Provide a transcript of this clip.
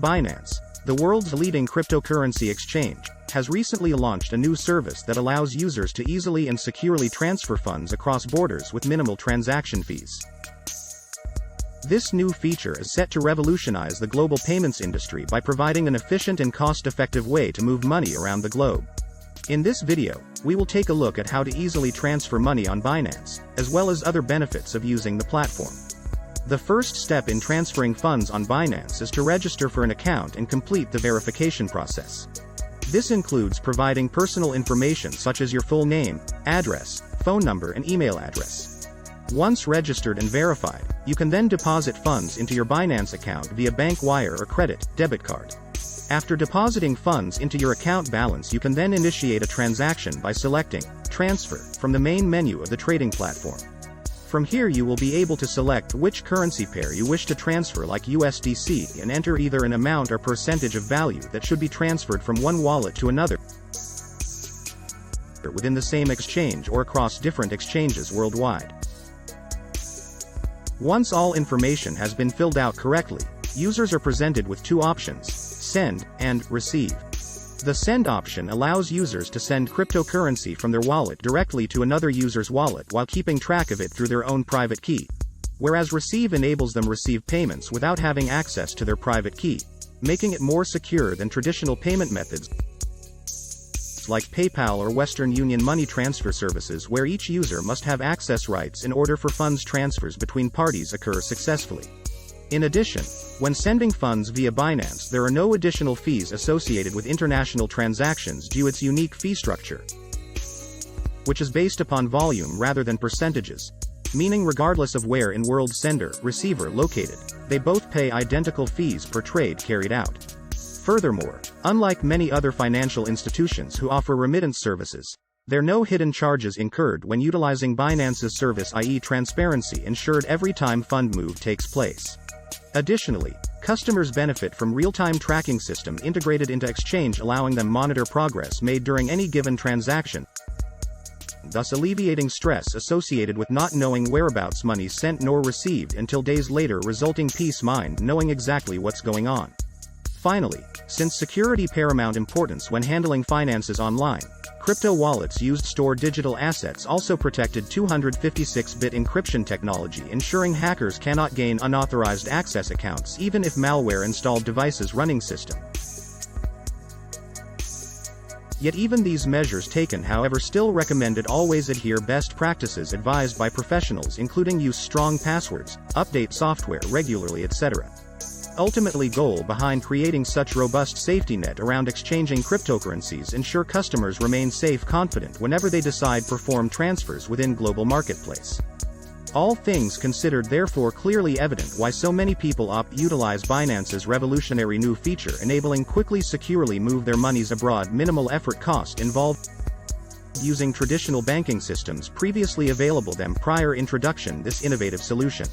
Binance, the world's leading cryptocurrency exchange, has recently launched a new service that allows users to easily and securely transfer funds across borders with minimal transaction fees. This new feature is set to revolutionize the global payments industry by providing an efficient and cost-effective way to move money around the globe. In this video, we will take a look at how to easily transfer money on Binance, as well as other benefits of using the platform. The first step in transferring funds on Binance is to register for an account and complete the verification process. This includes providing personal information such as your full name, address, phone number and email address. Once registered and verified, you can then deposit funds into your Binance account via bank wire or credit, debit card. After depositing funds into your account balance, you can then initiate a transaction by selecting Transfer from the main menu of the trading platform. From here you will be able to select which currency pair you wish to transfer, like USDC, and enter either an amount or percentage of value that should be transferred from one wallet to another within the same exchange or across different exchanges worldwide. Once all information has been filled out correctly, users are presented with two options: send and receive. The send option allows users to send cryptocurrency from their wallet directly to another user's wallet while keeping track of it through their own private key. Whereas receive enables them receive payments without having access to their private key, making it more secure than traditional payment methods like PayPal or Western Union money transfer services, where each user must have access rights in order for funds transfers between parties occur successfully. In addition, when sending funds via Binance, there are no additional fees associated with international transactions due to its unique fee structure, which is based upon volume rather than percentages, meaning regardless of where in world sender, receiver located, they both pay identical fees per trade carried out. Furthermore, unlike many other financial institutions who offer remittance services, there are no hidden charges incurred when utilizing Binance's service, i.e. transparency ensured every time fund move takes place. Additionally, customers benefit from real-time tracking system integrated into exchange, allowing them monitor progress made during any given transaction, thus alleviating stress associated with not knowing whereabouts money sent nor received until days later, resulting peace of mind knowing exactly what's going on. Finally, since security paramount importance when handling finances online, crypto wallets used store digital assets also protected 256-bit encryption technology, ensuring hackers cannot gain unauthorized access accounts even if malware installed devices running system. Yet even these measures taken, however, still recommended always adhere best practices advised by professionals, including use strong passwords, update software regularly, etc. Ultimately, goal behind creating such robust safety net around exchanging cryptocurrencies ensure customers remain safe, confident whenever they decide perform transfers within global marketplace. All things considered, therefore clearly evident why so many people utilize Binance's revolutionary new feature, enabling quickly securely move their monies abroad, minimal effort cost involved using traditional banking systems previously available them prior introduction this innovative solution.